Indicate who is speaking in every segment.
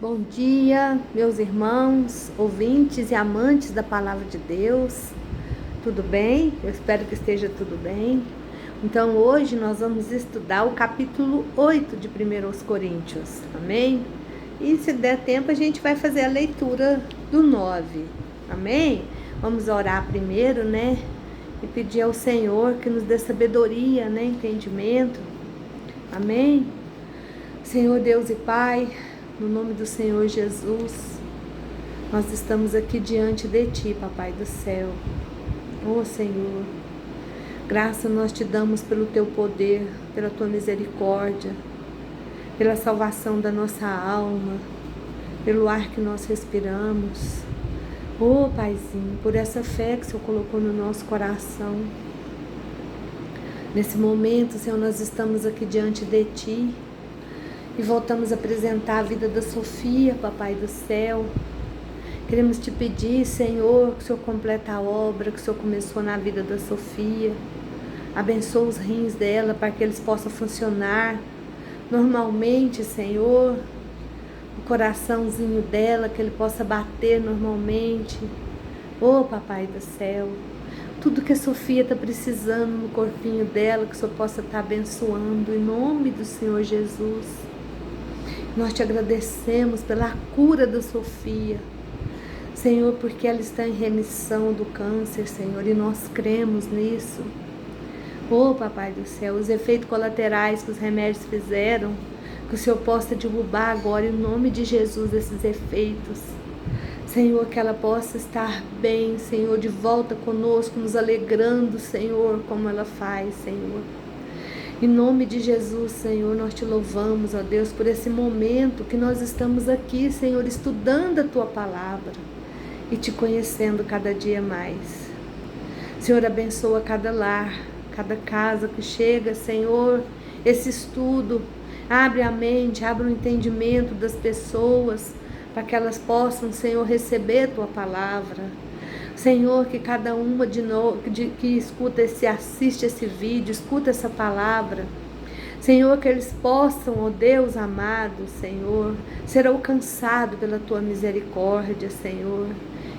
Speaker 1: Bom dia, meus irmãos, ouvintes e amantes da Palavra de Deus. Tudo bem? Eu espero que esteja tudo bem. Então, hoje nós vamos estudar o capítulo 8 de 1 Coríntios, amém? E se der tempo, a gente vai fazer a leitura do 9, amém? Vamos orar primeiro, né? E pedir ao Senhor que nos dê sabedoria, né? Entendimento, amém? Senhor Deus e Pai, no nome do Senhor Jesus, nós estamos aqui diante de Ti, Papai do céu. Ó Senhor, graça nós te damos pelo Teu poder, pela Tua misericórdia, pela salvação da nossa alma, pelo ar que nós respiramos. Ó Paizinho, por essa fé que o Senhor colocou no nosso coração. Nesse momento, Senhor, nós estamos aqui diante de Ti, e voltamos a apresentar a vida da Sofia, Papai do céu. Queremos te pedir, Senhor, que o Senhor complete a obra que o Senhor começou na vida da Sofia. Abençoa os rins dela para que eles possam funcionar normalmente, Senhor. O coraçãozinho dela, que ele possa bater normalmente. Oh, Papai do céu, tudo que a Sofia está precisando no corpinho dela, que o Senhor possa estar abençoando, em nome do Senhor Jesus. Nós te agradecemos pela cura da Sofia, Senhor, porque ela está em remissão do câncer, Senhor, e nós cremos nisso. Oh, Papai do céu, os efeitos colaterais que os remédios fizeram, que o Senhor possa derrubar agora, em nome de Jesus, esses efeitos. Senhor, que ela possa estar bem, Senhor, de volta conosco, nos alegrando, Senhor, como ela faz, Senhor. Em nome de Jesus, Senhor, nós te louvamos, ó Deus, por esse momento que nós estamos aqui, Senhor, estudando a Tua palavra e te conhecendo cada dia mais. Senhor, abençoa cada lar, cada casa que chega, Senhor, esse estudo. Abre a mente, abre o entendimento das pessoas, para que elas possam, Senhor, receber a Tua palavra. Senhor, que cada uma que escuta assiste esse vídeo, escuta essa palavra, Senhor, que eles possam, ó Deus amado, Senhor, ser alcançados pela Tua misericórdia, Senhor.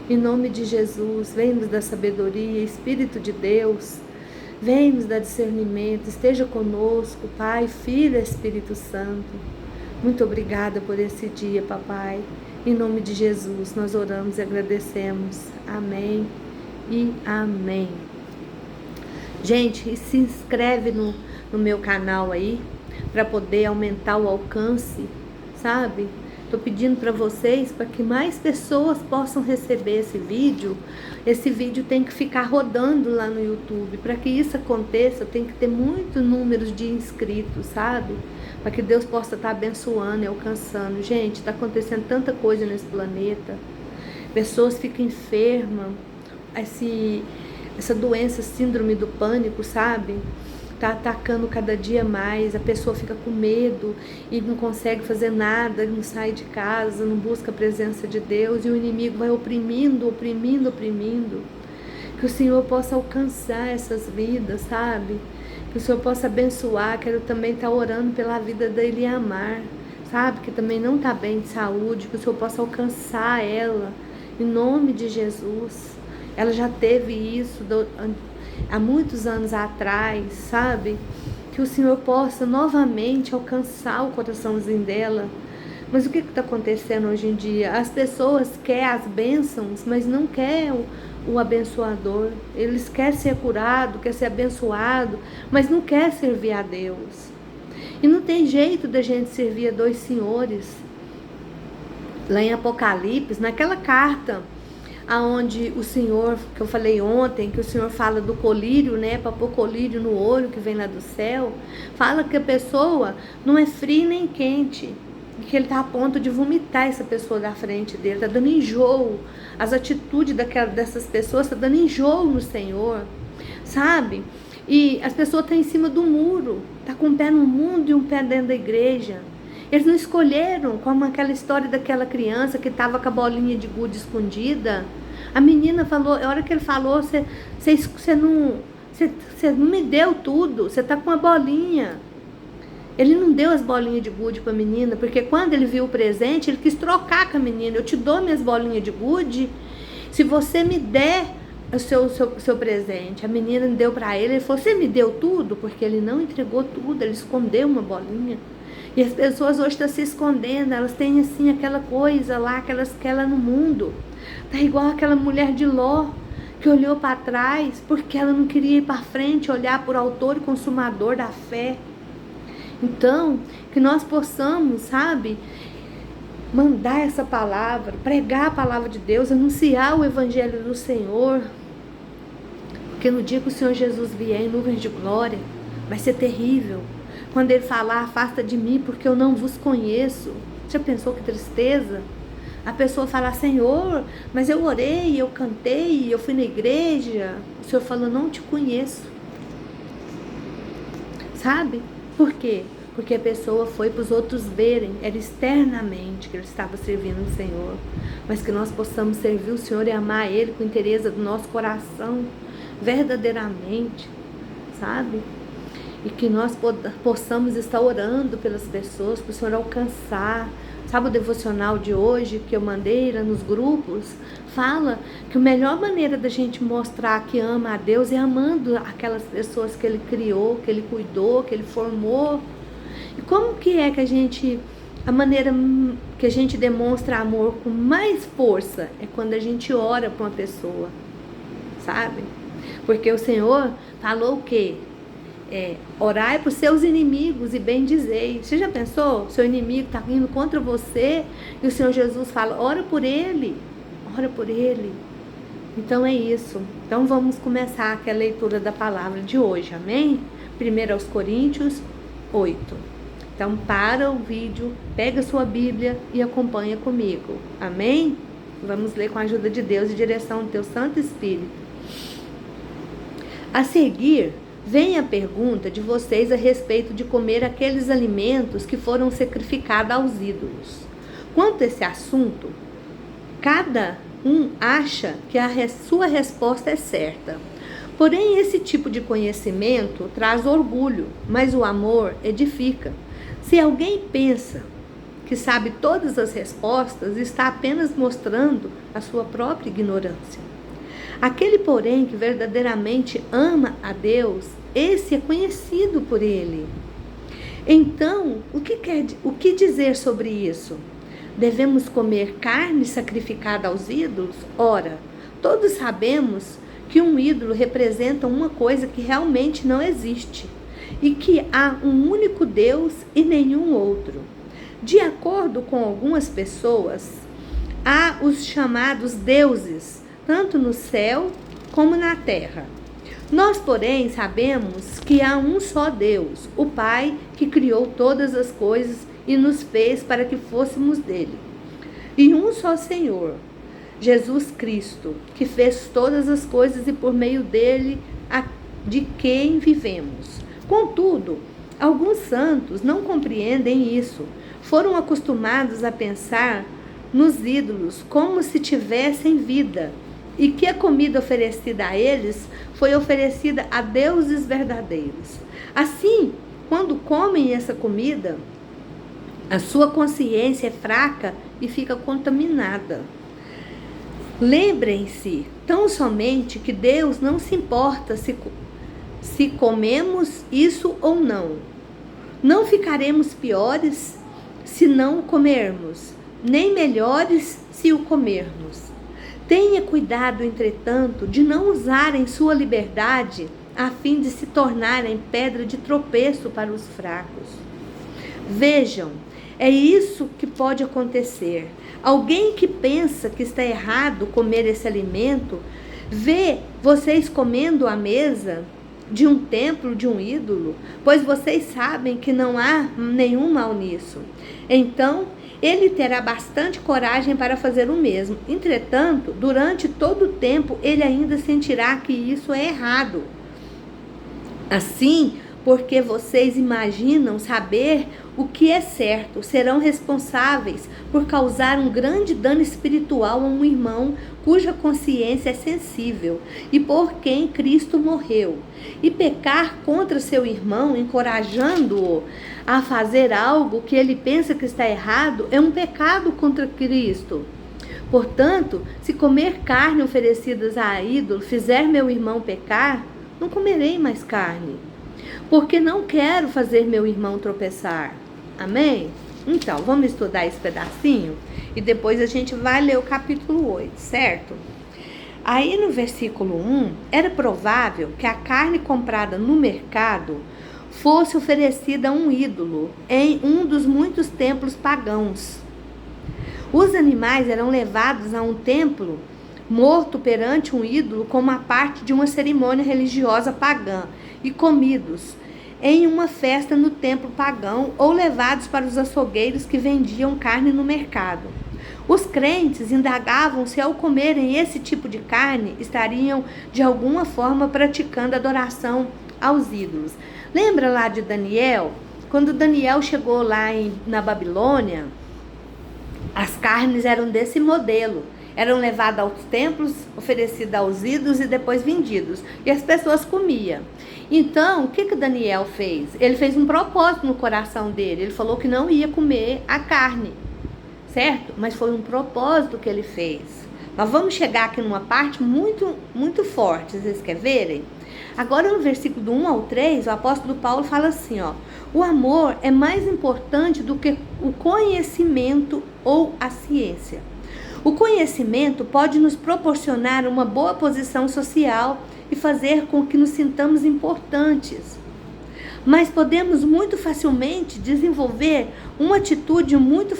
Speaker 1: Em nome de Jesus, vem nos dar sabedoria, Espírito de Deus, vem nos dar discernimento, esteja conosco, Pai, Filho e Espírito Santo. Muito obrigada por esse dia, Papai. Em nome de Jesus, nós oramos e agradecemos. Amém e amém. Gente, se inscreve no meu canal aí, para poder aumentar o alcance, sabe? Estou pedindo para vocês, para que mais pessoas possam receber esse vídeo. Esse vídeo tem que ficar rodando lá no YouTube. Para que isso aconteça, tem que ter muitos números de inscritos, sabe? Para que Deus possa estar abençoando e alcançando. Gente, está acontecendo tanta coisa nesse planeta. Pessoas ficam enfermas. Essa doença, síndrome do pânico, sabe? Está atacando cada dia mais. A pessoa fica com medo e não consegue fazer nada, não sai de casa, não busca a presença de Deus. E o inimigo vai oprimindo. Que o Senhor possa alcançar essas vidas, sabe? Que o Senhor possa abençoar. Quero também estar orando pela vida da Eliamar, sabe? Que também não está bem de saúde. Que o Senhor possa alcançar ela, em nome de Jesus. Ela já teve isso há muitos anos atrás, sabe? Que o Senhor possa novamente alcançar o coraçãozinho dela. Mas o que está acontecendo hoje em dia? As pessoas querem as bênçãos, mas não querem o abençoador. Eles querem ser curado, querem ser abençoado, mas não querem servir a Deus. E não tem jeito da gente servir a dois senhores. Lá em Apocalipse, naquela carta aonde o Senhor, que eu falei ontem, que o Senhor fala do colírio, né, para pôr colírio no olho que vem lá do céu, fala que a pessoa não é fria nem quente, e que ele está a ponto de vomitar essa pessoa da frente dele, está dando enjoo, as atitudes dessas pessoas está dando enjoo no Senhor, sabe? E as pessoas estão em cima do muro, tá com um pé no mundo e um pé dentro da igreja. Eles não escolheram, como aquela história daquela criança que estava com a bolinha de gude escondida. A menina falou, a hora que ele falou, você não me deu tudo, você está com uma bolinha. Ele não deu as bolinhas de gude para a menina, porque quando ele viu o presente, ele quis trocar com a menina. Eu te dou minhas bolinhas de gude se você me der o seu presente. A menina deu para ele, ele falou, você me deu tudo? Porque ele não entregou tudo, ele escondeu uma bolinha. E as pessoas hoje estão se escondendo, elas têm assim aquela coisa lá que elas querem no mundo. Tá igual aquela mulher de Ló, que olhou para trás, porque ela não queria ir para frente, olhar por autor e consumador da fé. Então, que nós possamos, sabe, mandar essa palavra, pregar a palavra de Deus, anunciar o evangelho do Senhor. Porque no dia que o Senhor Jesus vier em nuvens de glória, vai ser terrível. Quando ele falar, afasta de mim, porque eu não vos conheço. Já pensou que tristeza? A pessoa falar, Senhor, mas eu orei, eu cantei, eu fui na igreja. O Senhor falou, não te conheço. Sabe? Por quê? Porque a pessoa foi para os outros verem, era externamente que ele estava servindo o Senhor. Mas que nós possamos servir o Senhor e amar Ele com interesse do nosso coração, verdadeiramente, sabe? E que nós possamos estar orando pelas pessoas, para o Senhor alcançar. Sabe o devocional de hoje que eu mandei lá nos grupos? Fala que a melhor maneira da gente mostrar que ama a Deus é amando aquelas pessoas que Ele criou, que Ele cuidou, que Ele formou. E como que é que a maneira que a gente demonstra amor com mais força é quando a gente ora para uma pessoa, sabe? Porque o Senhor falou o quê? Orai para os seus inimigos e bendizei. Você já pensou? Seu inimigo está indo contra você e o Senhor Jesus fala, ora por ele, ora por ele. Então é isso. Então vamos começar aqui a leitura da palavra de hoje, amém? 1 Coríntios 8. Então para o vídeo, pega a sua Bíblia e acompanha comigo, amém? Vamos ler com a ajuda de Deus e direção do teu Santo Espírito. A seguir, vem a pergunta de vocês a respeito de comer aqueles alimentos que foram sacrificados aos ídolos. Quanto a esse assunto, cada um acha que a sua resposta é certa. Porém, esse tipo de conhecimento traz orgulho, mas o amor edifica. Se alguém pensa que sabe todas as respostas, está apenas mostrando a sua própria ignorância. Aquele, porém, que verdadeiramente ama a Deus, esse é conhecido por Ele. Então, o que dizer sobre isso? Devemos comer carne sacrificada aos ídolos? Ora, todos sabemos que um ídolo representa uma coisa que realmente não existe e que há um único Deus e nenhum outro. De acordo com algumas pessoas, há os chamados deuses, tanto no céu como na terra. Nós, porém, sabemos que há um só Deus, o Pai, que criou todas as coisas e nos fez para que fôssemos dele. E um só Senhor, Jesus Cristo, que fez todas as coisas e por meio dele, de quem vivemos. Contudo, alguns santos não compreendem isso. Foram acostumados a pensar nos ídolos como se tivessem vida, e que a comida oferecida a eles foi oferecida a deuses verdadeiros. Assim, quando comem essa comida, a sua consciência é fraca e fica contaminada. Lembrem-se tão somente que Deus não se importa se comemos isso ou não. Não ficaremos piores se não o comermos, nem melhores se o comermos. Tenha cuidado, entretanto, de não usarem sua liberdade a fim de se tornarem pedra de tropeço para os fracos. Vejam, é isso que pode acontecer. Alguém que pensa que está errado comer esse alimento, vê vocês comendo à mesa de um templo, de um ídolo, pois vocês sabem que não há nenhum mal nisso. Então, ele terá bastante coragem para fazer o mesmo. Entretanto, durante todo o tempo, ele ainda sentirá que isso é errado. Assim, porque vocês imaginam saber o que é certo, serão responsáveis por causar um grande dano espiritual a um irmão cuja consciência é sensível e por quem Cristo morreu. E pecar contra seu irmão, encorajando-o a fazer algo que ele pensa que está errado, é um pecado contra Cristo. Portanto, se comer carne oferecidas a ídolo fizer meu irmão pecar, não comerei mais carne, porque não quero fazer meu irmão tropeçar. Amém? Então, vamos estudar esse pedacinho e depois a gente vai ler o capítulo 8, certo? Aí no versículo 1, era provável que a carne comprada no mercado fosse oferecida a um ídolo em um dos muitos templos pagãos. Os animais eram levados a um templo morto perante um ídolo como a parte de uma cerimônia religiosa pagã e comidos em uma festa no templo pagão ou levados para os açougueiros que vendiam carne no mercado. Os crentes indagavam se ao comerem esse tipo de carne estariam de alguma forma praticando adoração aos ídolos. Lembra lá de Daniel? Quando Daniel chegou lá na Babilônia, as carnes eram desse modelo. Eram levadas aos templos, oferecidas aos ídolos e depois vendidos. E as pessoas comiam. Então, o que Daniel fez? Ele fez um propósito no coração dele. Ele falou que não ia comer a carne, certo? Mas foi um propósito que ele fez. Nós vamos chegar aqui numa parte muito, muito forte. Vocês querem verem? Agora, no versículo do 1 ao 3, o apóstolo Paulo fala assim, ó: o amor é mais importante do que o conhecimento ou a ciência. O conhecimento pode nos proporcionar uma boa posição social e fazer com que nos sintamos importantes. Mas podemos muito facilmente desenvolver uma atitude muito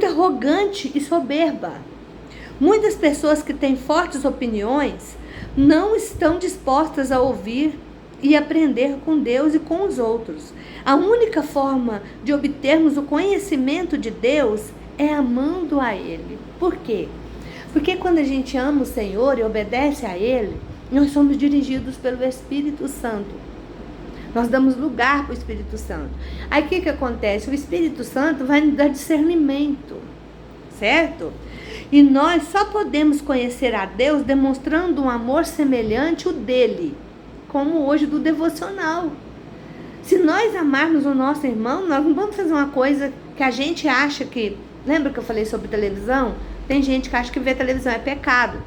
Speaker 1: arrogante e soberba. Muitas pessoas que têm fortes opiniões não estão dispostas a ouvir e aprender com Deus e com os outros. A única forma de obtermos o conhecimento de Deus é amando a Ele. Por quê? Porque quando a gente ama o Senhor e obedece a Ele, nós somos dirigidos pelo Espírito Santo. Nós damos lugar para o Espírito Santo. Aí o que acontece? O Espírito Santo vai nos dar discernimento, certo? E nós só podemos conhecer a Deus demonstrando um amor semelhante ao dele, como hoje do devocional. Se nós amarmos o nosso irmão, nós não vamos fazer uma coisa que a gente acha que... Lembra que eu falei sobre televisão? Tem gente que acha que ver televisão é pecado.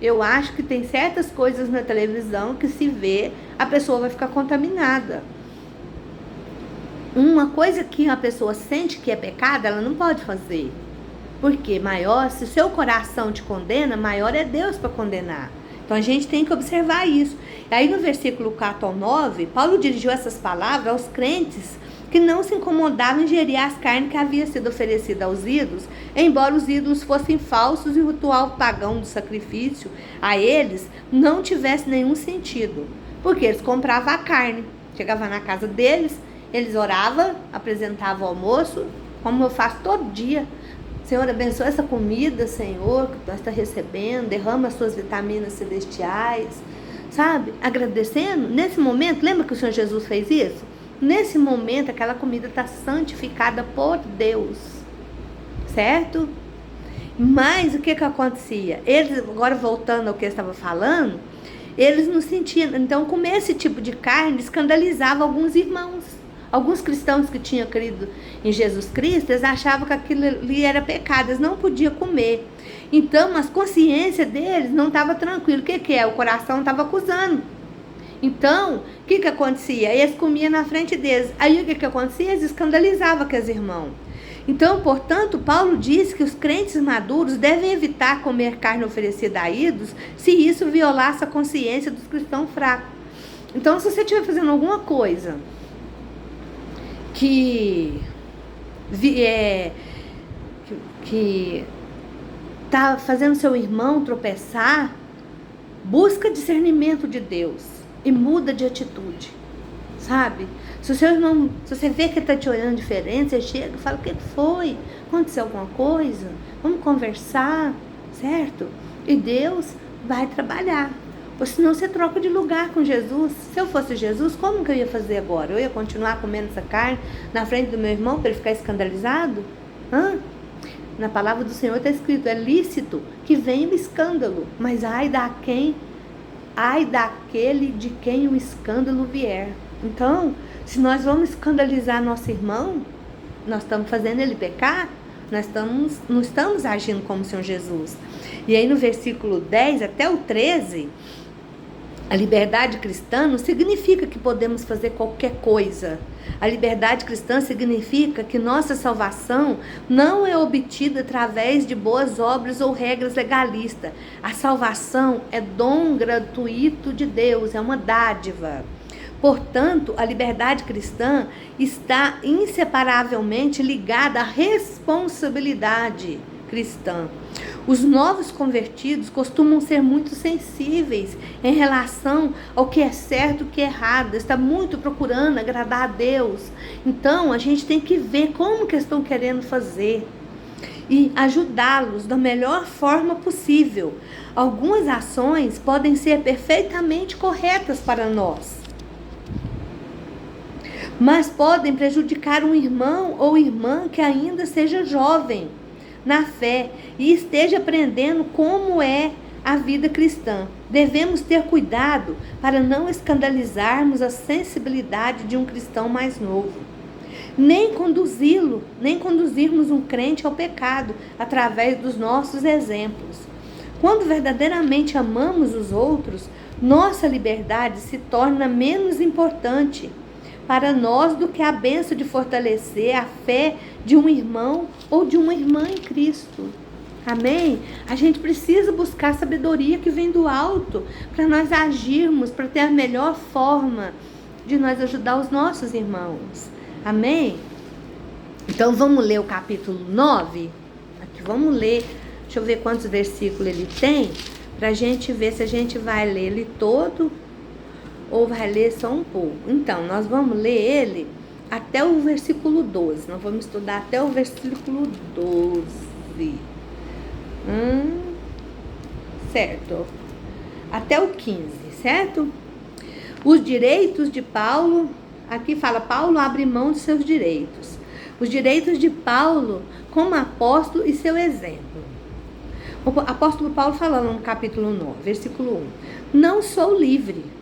Speaker 1: Eu acho que tem certas coisas na televisão que se vê, a pessoa vai ficar contaminada. Uma coisa que a pessoa sente que é pecado, ela não pode fazer. Porque maior, se o seu coração te condena, maior é Deus para condenar. Então a gente tem que observar isso. E aí no versículo 4 ao 9, Paulo dirigiu essas palavras aos crentes que não se incomodavam em ingerir as carnes que havia sido oferecida aos ídolos, embora os ídolos fossem falsos e o ritual pagão do sacrifício a eles não tivesse nenhum sentido. Porque eles compravam a carne, chegavam na casa deles, eles oravam, apresentavam o almoço, como eu faço todo dia. Senhor, abençoa essa comida, Senhor, que nós estamos recebendo, derrama as suas vitaminas celestiais, sabe? Agradecendo. Nesse momento, lembra que o Senhor Jesus fez isso? Nesse momento, aquela comida está santificada por Deus, certo? Mas o que acontecia? Eles, agora voltando ao que eu estava falando, eles não sentiam. Então, comer esse tipo de carne escandalizava alguns irmãos. Alguns cristãos que tinham crido em Jesus Cristo, eles achavam que aquilo ali era pecado, eles não podiam comer. Então, a consciência deles não estava tranquila. O que é? O coração estava acusando. Então, o que acontecia? Eles comiam na frente deles. Aí, o que acontecia? Eles escandalizavam aqueles irmãos. Então, portanto, Paulo diz que os crentes maduros devem evitar comer carne oferecida a ídolos se isso violasse a consciência dos cristãos fracos. Então, se você estiver fazendo alguma coisa que está fazendo seu irmão tropeçar, busca discernimento de Deus e muda de atitude, sabe? Se o seu irmão, se você vê que ele está te olhando diferente, você chega e fala: o que foi? Aconteceu alguma coisa? Vamos conversar, certo? E Deus vai trabalhar. Ou senão você troca de lugar com Jesus. Se eu fosse Jesus, como que eu ia fazer agora? Eu ia continuar comendo essa carne na frente do meu irmão para ele ficar escandalizado? Na palavra do Senhor está escrito, é lícito que venha o escândalo, mas ai daquele de quem o escândalo vier. Então, se nós vamos escandalizar nosso irmão, nós estamos fazendo ele pecar, não estamos agindo como o Senhor Jesus. E aí no versículo 10 até o 13, a liberdade cristã não significa que podemos fazer qualquer coisa. A liberdade cristã significa que nossa salvação não é obtida através de boas obras ou regras legalistas. A salvação é dom gratuito de Deus, é uma dádiva. Portanto, a liberdade cristã está inseparavelmente ligada à responsabilidade cristã. Os novos convertidos costumam ser muito sensíveis em relação ao que é certo e o que é errado. Está muito procurando agradar a Deus. Então, a gente tem que ver como que estão querendo fazer e ajudá-los da melhor forma possível. Algumas ações podem ser perfeitamente corretas para nós, mas podem prejudicar um irmão ou irmã que ainda seja jovem na fé e esteja aprendendo como é a vida cristã. Devemos ter cuidado para não escandalizarmos a sensibilidade de um cristão mais novo, nem conduzirmos um crente ao pecado através dos nossos exemplos. Quando verdadeiramente amamos os outros, nossa liberdade se torna menos importante para nós do que a bênção de fortalecer a fé de um irmão ou de uma irmã em Cristo. Amém? A gente precisa buscar a sabedoria que vem do alto para nós agirmos, para ter a melhor forma de nós ajudar os nossos irmãos. Amém? Então vamos ler o capítulo 9. Aqui vamos ler, deixa eu ver quantos versículos ele tem, para a gente ver se a gente vai ler ele todo ou vai ler só um pouco. Então, nós vamos ler ele até o versículo 12. Nós vamos estudar até o versículo 12. Certo. Até o 15, certo? Os direitos de Paulo, aqui fala, Paulo abre mão de seus direitos. Os direitos de Paulo como apóstolo e seu exemplo. O apóstolo Paulo falando no capítulo 9, versículo 1. Não sou livre.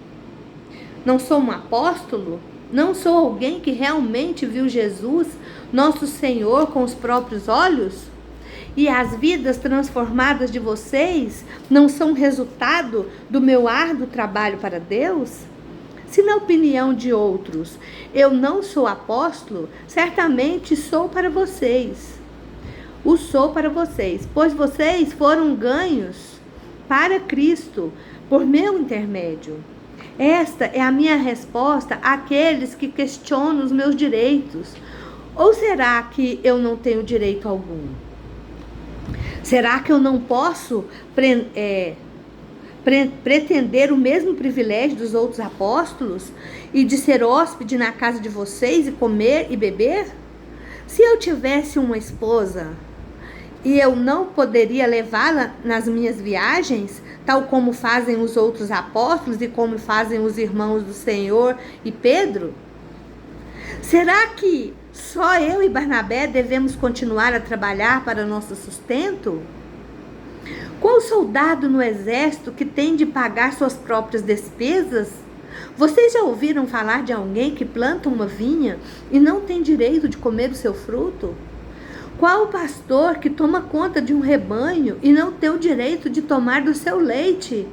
Speaker 1: Não sou um apóstolo? Não sou alguém que realmente viu Jesus, nosso Senhor, com os próprios olhos? E as vidas transformadas de vocês não são resultado do meu árduo trabalho para Deus? Se na opinião de outros eu não sou apóstolo, certamente sou para vocês. O sou para vocês, pois vocês foram ganhos para Cristo por meu intermédio. Esta é a minha resposta àqueles que questionam os meus direitos. Ou será que eu não tenho direito algum? Será que eu não posso pretender o mesmo privilégio dos outros apóstolos e de ser hóspede na casa de vocês e comer e beber? Se eu tivesse uma esposa e eu não poderia levá-la nas minhas viagens, tal como fazem os outros apóstolos e como fazem os irmãos do Senhor e Pedro? Será que só eu e Barnabé devemos continuar a trabalhar para nosso sustento? Qual soldado no exército que tem de pagar suas próprias despesas? Vocês já ouviram falar de alguém que planta uma vinha e não tem direito de comer o seu fruto? Qual o pastor que toma conta de um rebanho e não tem o direito de tomar do seu leite?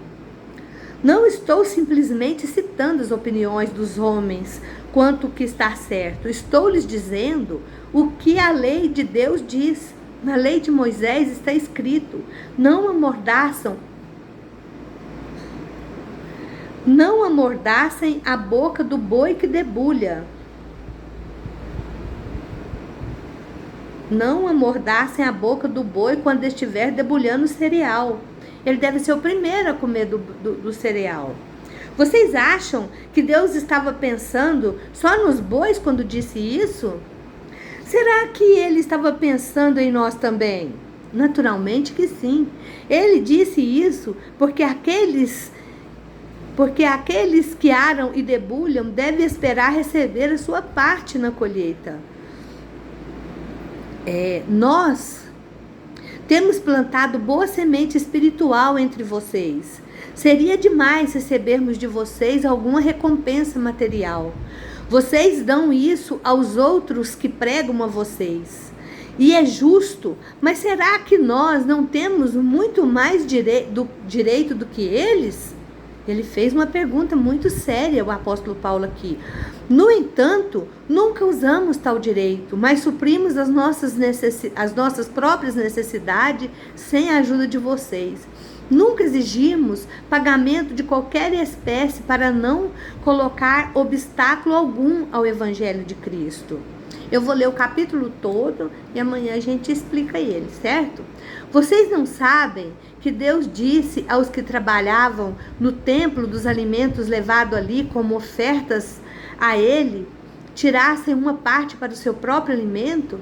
Speaker 1: Não estou simplesmente citando as opiniões dos homens quanto o que está certo. Estou lhes dizendo o que a lei de Deus diz. Na lei de Moisés está escrito: não amordaçem a boca do boi que debulha. Não amordaçem a boca do boi quando estiver debulhando o cereal. Ele deve ser o primeiro a comer do cereal. Vocês acham que Deus estava pensando só nos bois quando disse isso? Será que ele estava pensando em nós também? Naturalmente que sim. Ele disse isso porque aqueles porque aqueles que aram e debulham devem esperar receber a sua parte na colheita. Nós temos plantado boa semente espiritual entre vocês. Seria demais recebermos de vocês alguma recompensa material. Vocês dão isso aos outros que pregam a vocês. E é justo, mas será que nós não temos muito mais direito do que eles? Ele fez uma pergunta muito séria, o apóstolo Paulo aqui. No entanto, nunca usamos tal direito, mas suprimos as nossas próprias necessidades sem a ajuda de vocês. Nunca exigimos pagamento de qualquer espécie para não colocar obstáculo algum ao Evangelho de Cristo. Eu vou ler o capítulo todo e amanhã a gente explica ele, certo? Vocês não sabem que Deus disse aos que trabalhavam no templo dos alimentos levados ali como ofertas a Ele, tirassem uma parte para o seu próprio alimento?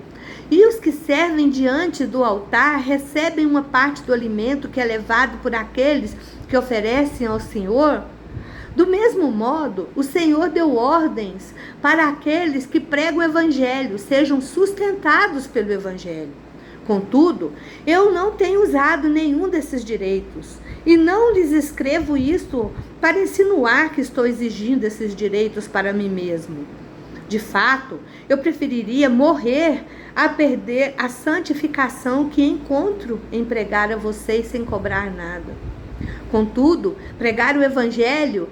Speaker 1: E os que servem diante do altar recebem uma parte do alimento que é levado por aqueles que oferecem ao Senhor? Do mesmo modo, o Senhor deu ordens para aqueles que pregam o Evangelho, sejam sustentados pelo Evangelho. Contudo, eu não tenho usado nenhum desses direitos, e não lhes escrevo isto para insinuar que estou exigindo esses direitos para mim mesmo. De fato, eu preferiria morrer a perder a santificação que encontro em pregar a vocês sem cobrar nada. Contudo, pregar o Evangelho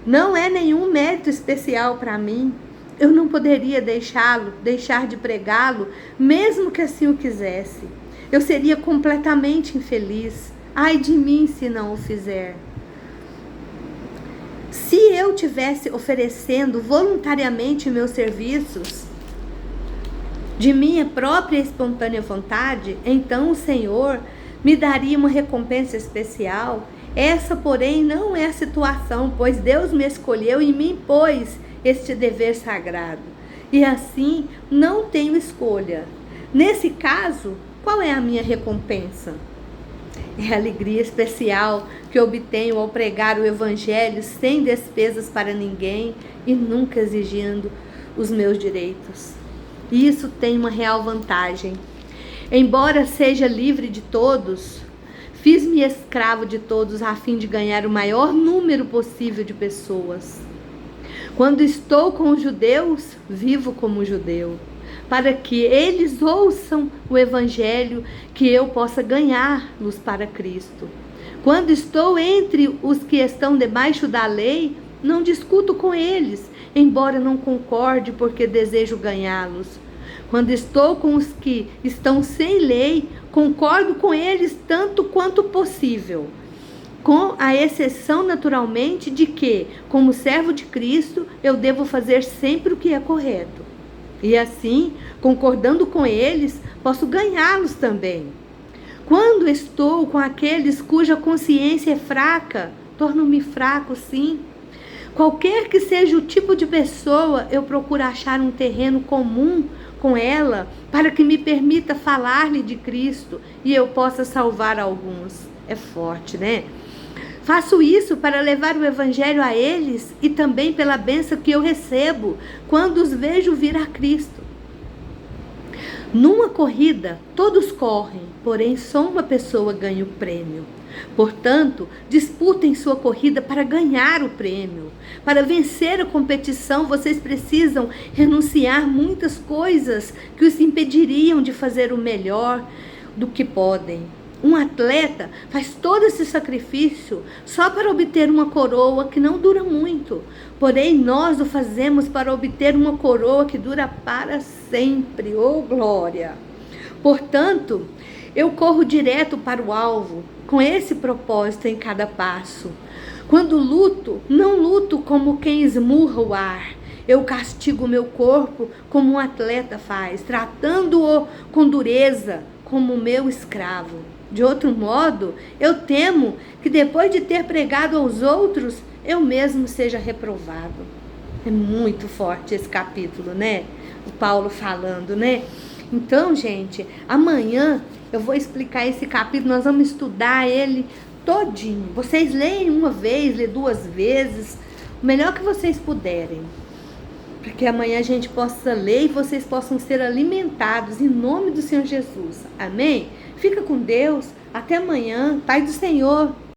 Speaker 1: não é nenhum mérito especial para mim. Eu não poderia deixar de pregá-lo, mesmo que assim o quisesse. Eu seria completamente infeliz. Ai de mim se não o fizer. Se eu tivesse oferecendo voluntariamente meus serviços de minha própria espontânea vontade, então o Senhor me daria uma recompensa especial. Essa, porém, não é a situação, pois Deus me escolheu e me impôs este dever sagrado. E assim, não tenho escolha. Nesse caso, qual é a minha recompensa? É a alegria especial que obtenho ao pregar o Evangelho sem despesas para ninguém e nunca exigindo os meus direitos. Isso tem uma real vantagem. Embora seja livre de todos, fiz-me escravo de todos a fim de ganhar o maior número possível de pessoas. Quando estou com os judeus, vivo como judeu, para que eles ouçam o Evangelho, que eu possa ganhá-los para Cristo. Quando estou entre os que estão debaixo da lei, não discuto com eles, embora não concorde, porque desejo ganhá-los. Quando estou com os que estão sem lei, concordo com eles tanto quanto possível, com a exceção, naturalmente, de que, como servo de Cristo, eu devo fazer sempre o que é correto. E assim, concordando com eles, posso ganhá-los também. Quando estou com aqueles cuja consciência é fraca, torno-me fraco, sim. Qualquer que seja o tipo de pessoa, eu procuro achar um terreno comum com ela, para que me permita falar-lhe de Cristo e eu possa salvar alguns. É forte, né? Faço isso para levar o Evangelho a eles e também pela bênção que eu recebo quando os vejo vir a Cristo. Numa corrida, todos correm, porém só uma pessoa ganha o prêmio. Portanto, disputem sua corrida para ganhar o prêmio. Para vencer a competição, vocês precisam renunciar muitas coisas que os impediriam de fazer o melhor do que podem. Um atleta faz todo esse sacrifício só para obter uma coroa que não dura muito. Porém, nós o fazemos para obter uma coroa que dura para sempre. Oh, glória! Portanto, eu corro direto para o alvo, com esse propósito em cada passo. Quando luto, não luto como quem esmurra o ar. Eu castigo o meu corpo como um atleta faz, tratando-o com dureza, como meu escravo. De outro modo, eu temo que depois de ter pregado aos outros, eu mesmo seja reprovado. É muito forte esse capítulo, né? O Paulo falando, né? Então, gente, amanhã eu vou explicar esse capítulo, nós vamos estudar ele todinho. Vocês leem uma vez, lê 2 vezes, o melhor que vocês puderem. Para que amanhã a gente possa ler e vocês possam ser alimentados em nome do Senhor Jesus. Amém? Fica com Deus. Até amanhã. Pai do Senhor.